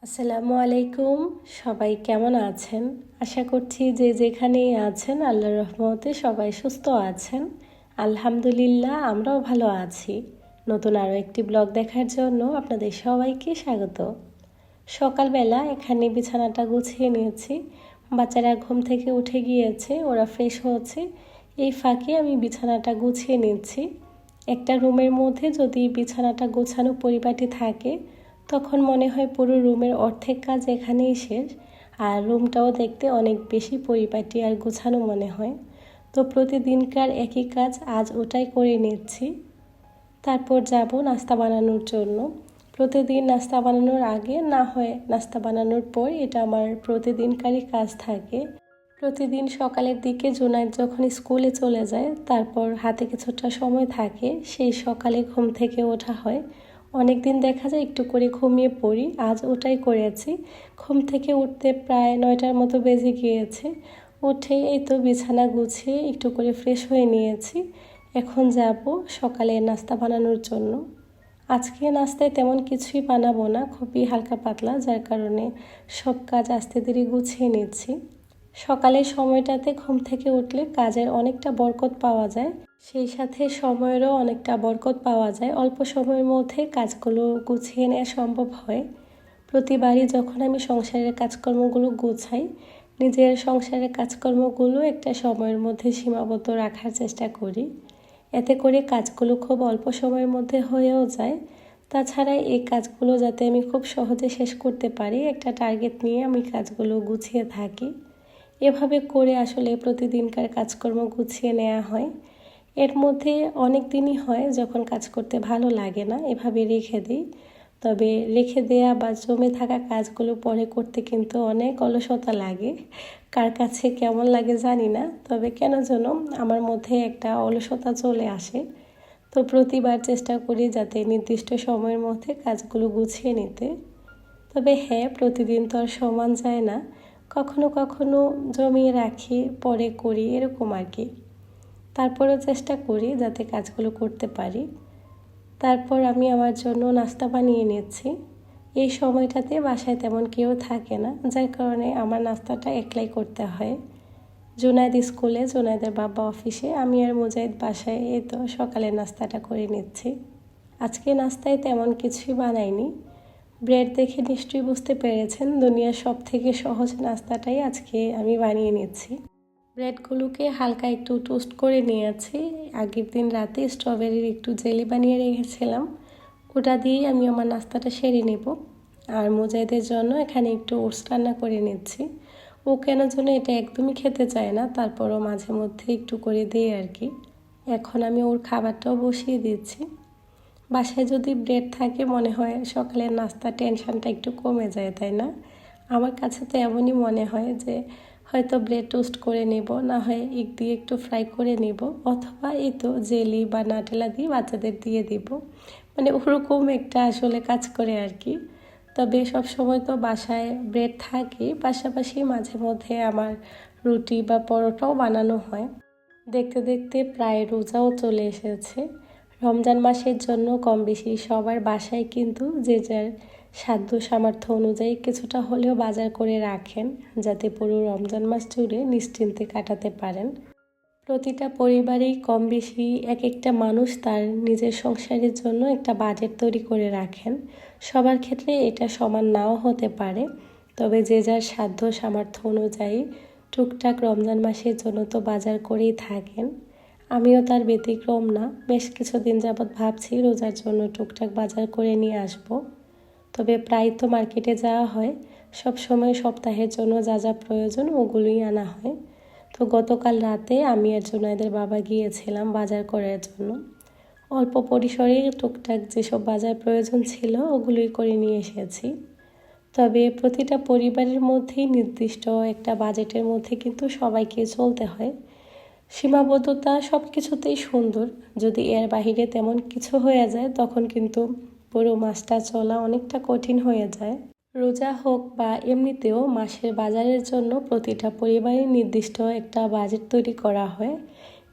আসসালামু আলাইকুম। সবাই কেমন আছেন? আশা করছি যে যেখানেই আছেন আল্লাহর রহমতে সবাই সুস্থ আছেন। আলহামদুলিল্লাহ আমরাও ভালো আছি। নতুন আরও একটি ব্লগ দেখার জন্য আপনাদের সবাইকে স্বাগত। সকালবেলা এখানে বিছানাটা গুছিয়ে নিয়েছি। বাচ্চারা ঘুম থেকে উঠে গিয়েছে, ওরা ফ্রেশ হচ্ছে। এই ফাঁকে আমি বিছানাটা গুছিয়ে নিচ্ছি। একটা রুমের মধ্যে যদি বিছানাটা গোছানো পরিপাটি থাকে তখন মনে হয় পুরো রুমের অর্ধেক কাজ এখানেই শেষ, আর রুমটাও দেখতে অনেক বেশি পরিপাটি আর গোছানো মনে হয়। তো প্রতিদিনকার একই কাজ আজ ওটাই করে নিচ্ছি। তারপর যাব নাস্তা বানানোর জন্য। প্রতিদিন নাস্তা বানানোর আগে না হয় নাস্তা বানানোর পর এটা আমার প্রতিদিনকারই কাজ থাকে। প্রতিদিন সকালের দিকে জুনায়েদ যখন স্কুলে চলে যায় তারপর হাতে কিছুটা সময় থাকে, সেই সকালে ঘুম থেকে ওঠা হয়। অনেক দিন দেখা যায় একটু করে ঘুমিয়ে পড়ি, আজ ওটাই করেছি। ঘুম থেকে উঠতে প্রায় 9টার মতো বেজে গিয়েছে। উঠে এই তো বিছানা গুছিয়ে একটু করে ফ্রেশ হয়ে নিয়েছি। এখন যাব সকালে নাস্তা বানানোর জন্য। আজকে নাস্তায় তেমন কিছুই বানাবো না, খুবই হালকা পাতলা, যার কারণে সব কাজ আস্তে ধীরে গুছিয়ে নিচ্ছি। সকালের সময়টাতে ঘুম থেকে উঠলে কাজের অনেকটা বরকত পাওয়া যায়, সেই সাথে সময়েরও অনেকটা বরকত পাওয়া যায়। অল্প সময়ের মধ্যে কাজগুলো গুছিয়ে নেওয়া সম্ভব হয়। প্রতিবারই যখন আমি সংসারের কাজকর্মগুলো গুছাই, নিজের সংসারের কাজকর্মগুলো একটা সময়ের মধ্যে সীমাবদ্ধ রাখার চেষ্টা করি। এতে করে কাজগুলো খুব অল্প সময়ের মধ্যে হয়েও যায়। তাছাড়া এই কাজগুলো যাতে আমি খুব সহজে শেষ করতে পারি, একটা টার্গেট নিয়ে আমি কাজগুলো গুছিয়ে থাকি। এভাবে করে আসলে প্রতিদিনকার কাজকর্ম গুছিয়ে নেওয়া হয়। এর মধ্যে অনেক দিনই হয় যখন কাজ করতে ভালো লাগে না, এভাবে রেখে দিই। তবে রেখে দেয়া বা জমে থাকা কাজগুলো পরে করতে কিন্তু অনেক অলসতা লাগে। কার কাছে কেমন লাগে জানি না, তবে কেন যেন আমার মধ্যে একটা অলসতা চলে আসে। তো প্রতিবার চেষ্টা করি যাতে নির্দিষ্ট সময়ের মধ্যে কাজগুলো গুছিয়ে নিতে। তবে হ্যাঁ, প্রতিদিন তো আর সমান যায় না, কখনো কখনো জমিয়ে রাখি, পরে করি, এরকম আর কি। তারপরেও চেষ্টা করি যাতে কাজগুলো করতে পারি। তারপর আমি আমার জন্য নাস্তা বানিয়ে নিচ্ছি। এই সময়টাতে বাসায় তেমন কেউ থাকে না, যার কারণে আমার নাস্তাটা একলাই করতে হয়। জুনায়েদ স্কুলে, জুনায়েদের বাবা অফিসে, আমি আর মুজাহিদ বাসায়, এই তো সকালের নাস্তাটা করে নিচ্ছি। আজকে নাস্তায় তেমন কিছুই বানাইনি। ব্রেড দেখে নিশ্চয়ই বুঝতে পেরেছেন দুনিয়ার সব থেকে সহজ নাস্তাটাই আজকে আমি বানিয়ে নিচ্ছি। ব্রেডগুলোকে হালকা একটু টোস্ট করে নিয়েছি। আগের দিন রাতে স্ট্রবেরির একটু জেলি বানিয়ে রেখেছিলাম, ওটা দিয়েই আমি আমার নাস্তাটা সেরে নেব। আর মুজাহিদের জন্য এখানে একটু ওটস রান্না করে নিচ্ছি। ও কেন যেন এটা একদমই খেতে চায় না, তারপরও মাঝে মধ্যে একটু করে দিই আর কি। এখন আমি ওর খাবারটাও বসিয়ে দিচ্ছি। বাসায় যদি ব্রেড থাকে মনে হয় সকালের নাস্তা টেনশনটা একটু কমে যায়, তাই না? আমার কাছে তো এমনই মনে হয় যে হয়তো ব্রেড টোস্ট করে নেব, না হয় এগ দিয়ে একটু ফ্রাই করে নেব, অথবা এই তো জেলি বা নাটেলা দিয়ে বাচ্চাদের দিয়ে দিব। মানে ওরকম একটা আসলে কাজ করে আর কি। তবে সব সময় তো বাসায় ব্রেড থাকে, পাশাপাশি মাঝে মধ্যে আমার রুটি বা পরোটাও বানানো হয়। দেখতে দেখতে প্রায় রোজাও চলে এসেছে। রমজান মাসের জন্য কম বেশি সবার বাসায় কিন্তু যে যার সাধ্য সামর্থ্য অনুযায়ী কিছুটা হলেও বাজার করে রাখেন, যাতে পুরো রমজান মাস জুড়ে নিশ্চিন্তে কাটাতে পারেন। প্রতিটা পরিবারেই কম বেশি এক একটা মানুষ তার নিজের সংসারের জন্য একটা বাজেট তৈরি করে রাখেন। সবার ক্ষেত্রে এটা সমান নাও হতে পারে, তবে যে যার সাধ্য সামর্থ্য অনুযায়ী টুকটাক রমজান মাসের জন্য তো বাজার করেই থাকেন। আমিও তার ব্যতিক্রম না। বেশ কিছুদিন যাবৎ ভাবছি রোজার জন্য টুকটাক বাজার করে নিয়ে আসব। তবে প্রায় তো মার্কেটে যাওয়া হয়, সব সময় সপ্তাহের জন্য যা যা প্রয়োজন ওগুলোই আনা হয়। তো গতকাল রাতে আমি আর জুনায়েদের বাবা গিয়েছিলাম বাজার করার জন্য। অল্প পরিসরে টুকটাক যেসব বাজার প্রয়োজন ছিল ওগুলোই করে নিয়ে এসেছি। তবে প্রতিটা পরিবারের মধ্যেই নির্দিষ্ট একটা বাজেটের মধ্যে কিন্তু সবাইকে চলতে হয়। সীমাবদ্ধতা সব কিছুতেই সুন্দর, যদি এর বাহিরে তেমন কিছু হয়ে যায় তখন কিন্তু পুরো মাসটা চলা অনেকটা কঠিন হয়ে যায়। রোজা হোক বা এমনিতেও মাসের বাজারের জন্য প্রতিটা পরিবারের নির্দিষ্ট একটা বাজেট তৈরি করা হয়।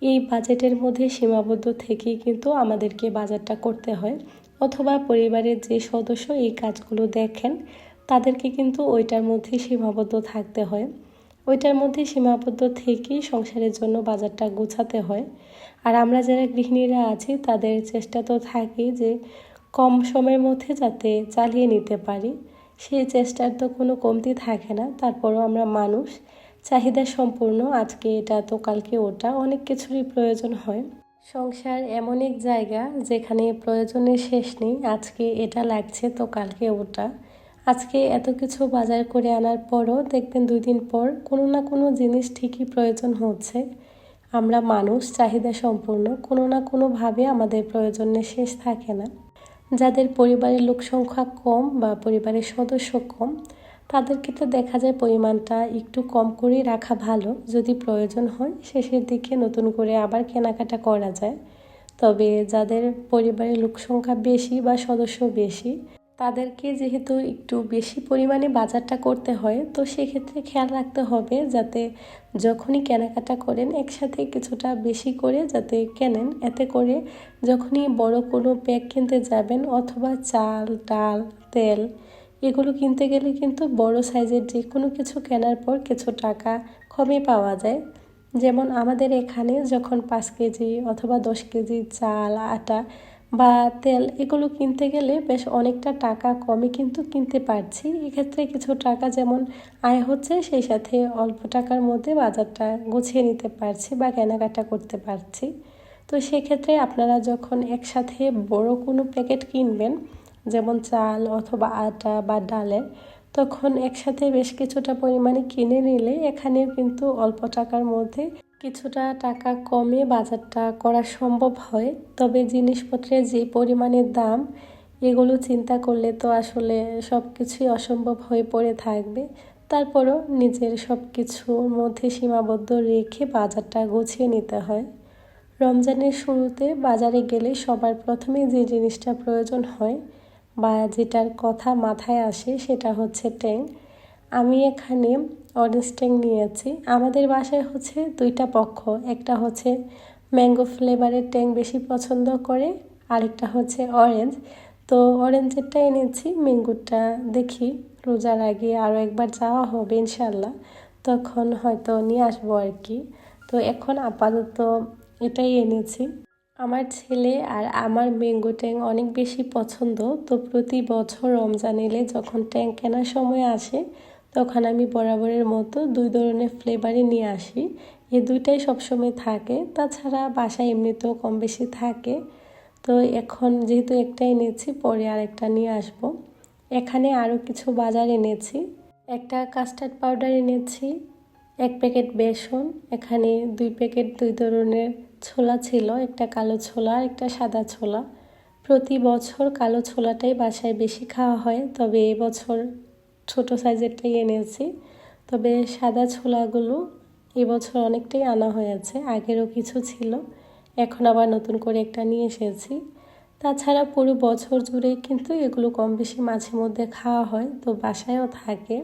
এই বাজেটের মধ্যে সীমাবদ্ধ থেকেই কিন্তু আমাদেরকে বাজারটা করতে হয়, অথবা পরিবারের যে সদস্য এই কাজগুলো দেখেন তাদেরকে কিন্তু ওইটার মধ্যে সীমাবদ্ধ থাকতে হয়। ওইটার মধ্যে সীমাবদ্ধ থেকেই সংসারের জন্য বাজারটা গোছাতে হয়। আর আমরা যারা গৃহিণীরা আছি তাদের চেষ্টা তো থাকেই যে কম সময়ের মধ্যে যাতে চালিয়ে নিতে পারি, সেই চেষ্টার তো কোনো কমতি থাকে না। তারপরও আমরা মানুষ, চাহিদা সম্পূর্ণ, আজকে এটা তো কালকে ওটা, অনেক কিছুরই প্রয়োজন হয়। সংসার এমন এক জায়গা যেখানে প্রয়োজনের শেষ নেই। আজকে এটা লাগছে তো কালকে ওটা। আজকে এত কিছু বাজার করে আনার পরও দেখবেন 2 দিন পর কোনো না কোনো জিনিস ঠিকই প্রয়োজন হচ্ছে। আমরা মানুষ, চাহিদা সম্পূর্ণ, কোনো না কোনোভাবে আমাদের প্রয়োজনের শেষ থাকে না। যাদের পরিবারের লোক সংখ্যা কম বা পরিবারের সদস্য কম, তাদের ক্ষেত্রে দেখা যায় পরিমাণটা একটু কম করেই রাখা ভালো। যদি প্রয়োজন হয় শেষের দিকে নতুন করে আবার কেনাকাটা করা যায়। তবে যাদের পরিবারের লোক সংখ্যা বেশি বা সদস্য বেশি, তাদেরকে যেহেতু একটু বেশি পরিমাণে বাজারটা করতে হয়, তো সেক্ষেত্রে খেয়াল রাখতে হবে যাতে যখনই কেনাকাটা করেন একসাথে কিছুটা বেশি করে যাতে কেনেন। এতে করে যখনই বড় কোনো প্যাক কিনতে যাবেন অথবা চাল, ডাল, তেল এগুলো কিনতে গেলে কিন্তু বড় সাইজের যে কোনো কিছু কেনার পর কিছু টাকা কমে পাওয়া যায়। যেমন আমাদের এখানে যখন 5 কেজি অথবা 10 কেজি চাল, আটা বা তেল এগুলো কিনতে গেলে বেশ অনেকটা টাকা কমে কিন্তু কিনতে পারছি। এক্ষেত্রে কিছু টাকা যেমন আয় হচ্ছে, সেই সাথে অল্প টাকার মধ্যে বাজারটা গুছিয়ে নিতে পারছি বা কেনাকাটা করতে পারছি। তো সেক্ষেত্রে আপনারা যখন একসাথে বড় কোনো প্যাকেট কিনবেন, যেমন চাল অথবা আটা বা ডালের, তখন একসাথে বেশ কিছুটা পরিমাণে কিনে নিলে এখানেও কিন্তু অল্প টাকার মধ্যে কিছুটা টাকা কমে বাজারটা করা সম্ভব হয়। তবে জিনিসপত্রের যে পরিমাণের দাম, এগুলো চিন্তা করলে তো আসলে সব কিছুই অসম্ভব হয়ে পড়ে থাকবে। তারপরও নিজের সব কিছুর মধ্যে সীমাবদ্ধ রেখে বাজারটা গুছিয়ে নিতে হয়। রমজানের শুরুতে বাজারে গেলে সবার প্রথমে যে জিনিসটা প্রয়োজন হয় বা যেটার কথা মাথায় আসে সেটা হচ্ছে ট্যাং। আমি এখানে অরেঞ্জ ট্যাং নিয়েছি। আমাদের বাসায় হচ্ছে 2টা পক্ষ, একটা হচ্ছে ম্যাঙ্গো ফ্লেভারের ট্যাং বেশি পছন্দ করে, আরেকটা হচ্ছে অরেঞ্জ। তো অরেঞ্জেরটা এনেছি, ম্যাঙ্গোটা দেখি রোজার আগে আরও একবার যাওয়া হবে ইনশাল্লাহ, তখন হয়তো নিয়ে আসবো আর কি। তো এখন আপাতত এটাই এনেছি। আমার ছেলে আর আমার ম্যাঙ্গো ট্যাং অনেক বেশি পছন্দ। তো প্রতি বছর রমজান এলে যখন ট্যাং কেনার সময় আসে, তখন আমি বরাবরের মতো 2 ধরনের ফ্লেভারই নিয়ে আসি। এই 2টাই সবসময় থাকে, তাছাড়া বাসায় এমনিতেও কম বেশি থাকে। তো এখন যেহেতু একটা এনেছি, পরে আরেকটা নিয়ে আসব। এখানে আরও কিছু বাজার এনেছি। একটা কাস্টার্ড পাউডার এনেছি, 1 প্যাকেট বেসন, এখানে 2 প্যাকেট 2 ধরনের ছোলা ছিল, একটা কালো ছোলা একটা সাদা ছোলা। প্রতি বছর কালো ছোলাটাই বাসায় বেশি খাওয়া হয়, তবে এই বছর ছোট সাইজেরটাই এনেছি। তবে সাদা ছোলাগুলো এবছর অনেকটাই আনা হয়েছে, আগেরও কিছু ছিল, এখন আবার নতুন করে একটা নিয়ে এসেছি। তাছাড়া পুরো বছর জুড়ে কিন্তু এগুলো কম বেশি মাঝে মধ্যে খাওয়া হয়, তো বাসায়ও থাকে।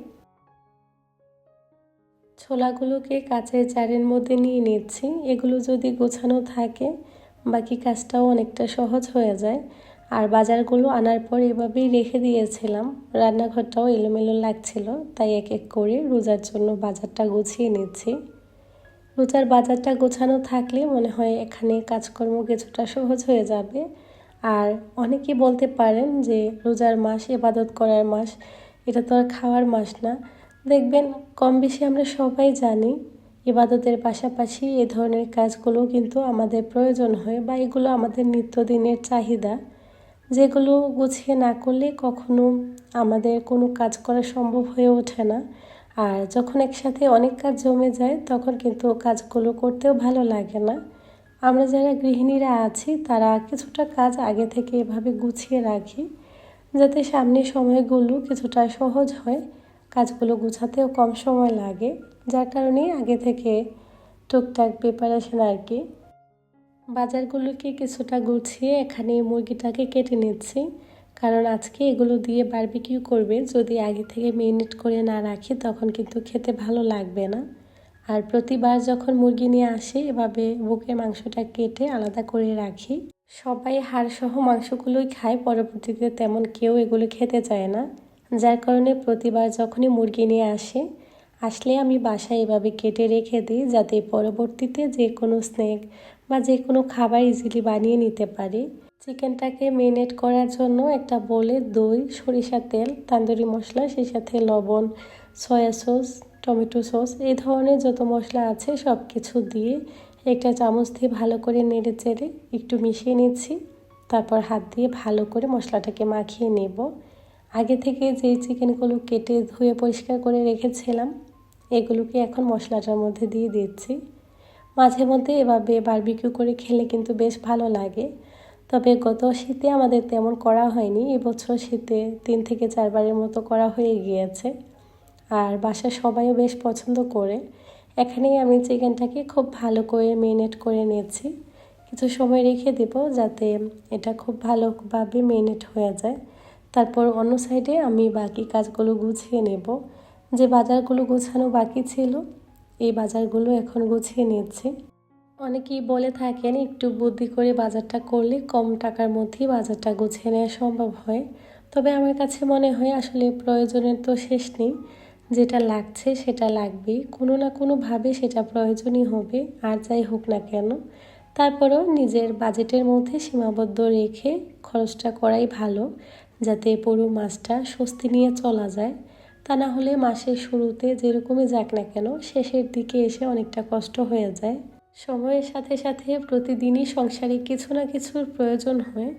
ছোলাগুলোকে কাচের জারের মধ্যে নিয়ে নিচ্ছি। এগুলো যদি গোছানো থাকে বাকি কাজটাও অনেকটা সহজ হয়ে যায়। আর বাজারগুলো আনার পর এভাবেই রেখে দিয়েছিলাম, রান্নাঘরটাও এলোমেলো লাগছিল, তাই এক এক করে রোজার জন্য বাজারটা গুছিয়ে নিচ্ছি। রোজার বাজারটা গোছানো থাকলে মনে হয় এখানে কাজকর্ম কিছুটা সহজ হয়ে যাবে। আর অনেকে বলতে পারেন যে রোজার মাস ইবাদত করার মাস, এটা তো আর খাওয়ার মাস না। দেখবেন কম বেশি আমরা সবাই জানি ইবাদতের পাশাপাশি এ ধরনের কাজগুলো কিন্তু আমাদের প্রয়োজন হয় বা এগুলো আমাদের নিত্যদিনের চাহিদা, যেগুলো গুছিয়ে না করলে কখনো আমাদের কোনো কাজ করা সম্ভব হয়ে ওঠে না। আর যখন একসাথে অনেক কাজ জমে যায় তখন কিন্তু কাজগুলো করতেও ভালো লাগে না। আমরা যারা গৃহিণীরা আছি তারা কিছুটা কাজ আগে থেকে এভাবে গুছিয়ে রাখি, যাতে সামনের সময়গুলো কিছুটা সহজ হয়, কাজগুলো গুছাতেও কম সময় লাগে, যার কারণে আগে থেকে টুকটাক প্রিপারেশন আর কি। বাজারগুলোকে কিছুটা গুছিয়ে এখানে মুরগিটাকে কেটে নিচ্ছি, কারণ আজকে এগুলো দিয়ে বারবিকিউ করবে। যদি আগে থেকে মেরিনেট করে না রাখি তখন কিন্তু খেতে ভালো লাগবে না। আর প্রতিবার যখন মুরগি নিয়ে আসি এভাবে বুকের মাংসটা কেটে আলাদা করে রাখি। সবাই হাড়সহ মাংসগুলোই খায়, পরবর্তীতে তেমন কেউ এগুলো খেতে চায় না। যার কারণে প্রতিবার যখনই মুরগি নিয়ে আসলে আমি বাসায় এভাবে কেটে রেখে দিই, যাতে পরবর্তীতে যে কোনো স্ন্যাক বা যে কোনো খাবার ইজিলি বানিয়ে নিতে পারি। চিকেনটাকে মেরিনেট করার জন্য একটা বোলে দই, সরিষার তেল, তান্দুরি মশলা, সেই সাথে লবণ, সয়া সস, টমেটো সস, এই ধরনের যত মশলা আছে সব কিছু দিয়ে একটা চামচ দিয়ে ভালো করে নেড়ে চেড়ে একটু মিশিয়ে নিচ্ছি। তারপর হাত দিয়ে ভালো করে মশলাটাকে মাখিয়ে নেব। আগে থেকে যেই চিকেনগুলো কেটে ধুয়ে পরিষ্কার করে রেখেছিলাম এগুলোকে এখন মশলাটার মধ্যে দিয়ে দিচ্ছি। মাঝে মধ্যে এভাবে বারবিকিউ করে খেলে কিন্তু বেশ ভালো লাগে। তবে গত শীতে আমাদের তেমন করা হয়নি, এবছর শীতে 3 থেকে 4 বারের মতো করা হয়ে গিয়েছে। আর বাসার সবাইও বেশ পছন্দ করে। এখানেই আমি চিকেনটাকে খুব ভালো করে মেরিনেট করে নিয়েছি। কিছু সময় রেখে দেব যাতে এটা খুব ভালোভাবে মেরিনেট হয়ে যায়। তারপর অন্য সাইডে আমি বাকি কাজগুলো গুছিয়ে নেব। যে বাজারগুলো গোছানো বাকি ছিল এই বাজারগুলো এখন গুছিয়ে নিচ্ছি। অনেকেই বলে থাকেন একটু বুদ্ধি করে বাজারটা করলে কম টাকার মধ্যেই বাজারটা গুছিয়ে নেওয়া সম্ভব হয়। তবে আমার কাছে মনে হয় আসলে প্রয়োজনের তো শেষ নেই। যেটা লাগছে সেটা লাগবেই, কোনো না কোনোভাবে সেটা প্রয়োজনই হবে, আর যাই হোক না কেন। তারপরেও নিজের বাজেটের মধ্যে সীমাবদ্ধ রেখে খরচটা করাই ভালো, যাতে পুরো মাসটা স্বস্তি নিয়ে চলা যায়। তা না হলে মাসের শুরুতে যেরকমই যাক না কেন শেষের দিকে এসে অনেকটা কষ্ট হয়ে যায়। সময়ের সাথে সাথে প্রতিদিনই সংসারে কিছু না কিছুর প্রয়োজন হয়।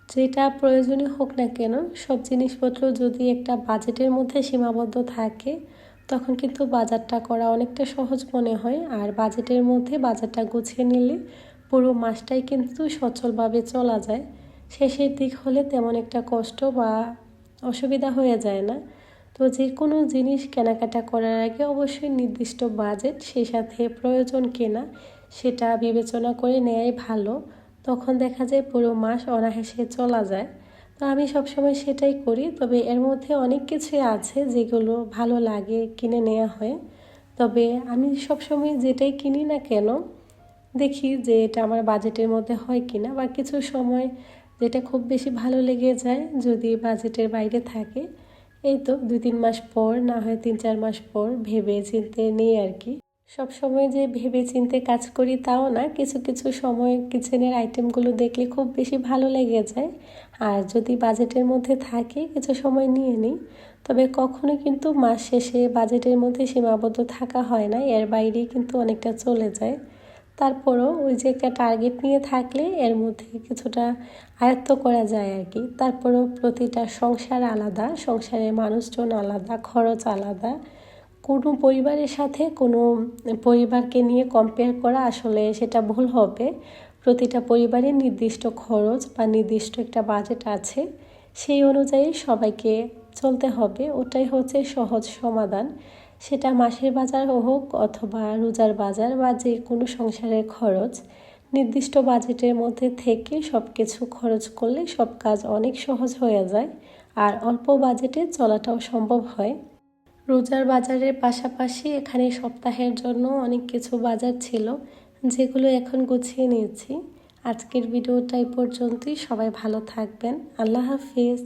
যেটা প্রয়োজনীয় হোক না কেন সব জিনিসপত্র যদি একটা বাজেটের মধ্যে সীমাবদ্ধ থাকে তখন কিন্তু বাজারটা করা অনেকটা সহজ মনে হয়। আর বাজেটের মধ্যে বাজারটা গুছিয়ে নিলে পুরো মাসটাই কিন্তু সচলভাবে চলা যায়। শেষের দিক হলে তেমন একটা কষ্ট বা অসুবিধা হয়ে যায় না। তো যে কোনো জিনিস কেনাকাটা করার আগে অবশ্যই নির্দিষ্ট বাজেট, সেই সাথে প্রয়োজন কেনা সেটা বিবেচনা করে নেওয়াই ভালো। তখন দেখা যায় পুরো মাস অনায়াসে চলা যায়। তো আমি সবসময় সেটাই করি। তবে এর মধ্যে অনেক কিছুই আছে যেগুলো ভালো লাগে কিনে নেওয়া হয়। তবে আমি সবসময় যেটাই কিনি না কেন দেখি যে এটা আমার বাজেটের মধ্যে হয় কিনা, বা কিছু সময় যেটা খুব বেশি ভালো লেগে যায় যদি বাজেটের বাইরে থাকে এই তো 2-3 মাস পর, না হয় 3-4 মাস পর ভেবে চিন্তে নেই আর কি। সব সময় যে ভেবে চিন্তে কাজ করি তাও না, কিছু কিছু সময় কিচেনের আইটেমগুলো দেখলে খুব বেশি ভালো লেগে যায়। আর যদি বাজেটের মধ্যে থাকে কিছু সময় নিয়ে নিই। তবে কখনো কিন্তু মাস শেষে বাজেটের মধ্যে সীমাবদ্ধ থাকা হয় না, এর বাইরেই কিন্তু অনেকটা চলে যায়। তারপরও ওই যে একটা টার্গেট নিয়ে থাকলে এর মধ্যে কিছুটা আয়ত্ত করা যায় আর কি। তারপরও প্রতিটা সংসার আলাদা, সংসারের মানুষজন আলাদা, খরচ আলাদা। কোনো পরিবারের সাথে কোনো পরিবারকে নিয়ে কম্পেয়ার করা আসলে সেটা ভুল হবে। প্রতিটা পরিবারের নির্দিষ্ট খরচ বা নির্দিষ্ট একটা বাজেট আছে, সেই অনুযায়ী সবাইকে চলতে হবে। ওটাই হচ্ছে সহজ সমাধান। সেটা মাসের বাজার হোক অথবা রোজার বাজার বা যে কোনো সংসারের খরচ, নির্দিষ্ট বাজেটের মধ্যে থেকে সব কিছু খরচ করলে সব কাজ অনেক সহজ হয়ে যায়। আর অল্প বাজেটে চলাটাও সম্ভব হয়। রোজার বাজারের পাশাপাশি এখানে সপ্তাহের জন্য অনেক কিছু বাজার ছিল যেগুলো এখন গুছিয়ে নিয়েছি। আজকের ভিডিওটা এই পর্যন্তই। সবাই ভালো থাকবেন। আল্লাহ হাফিজ।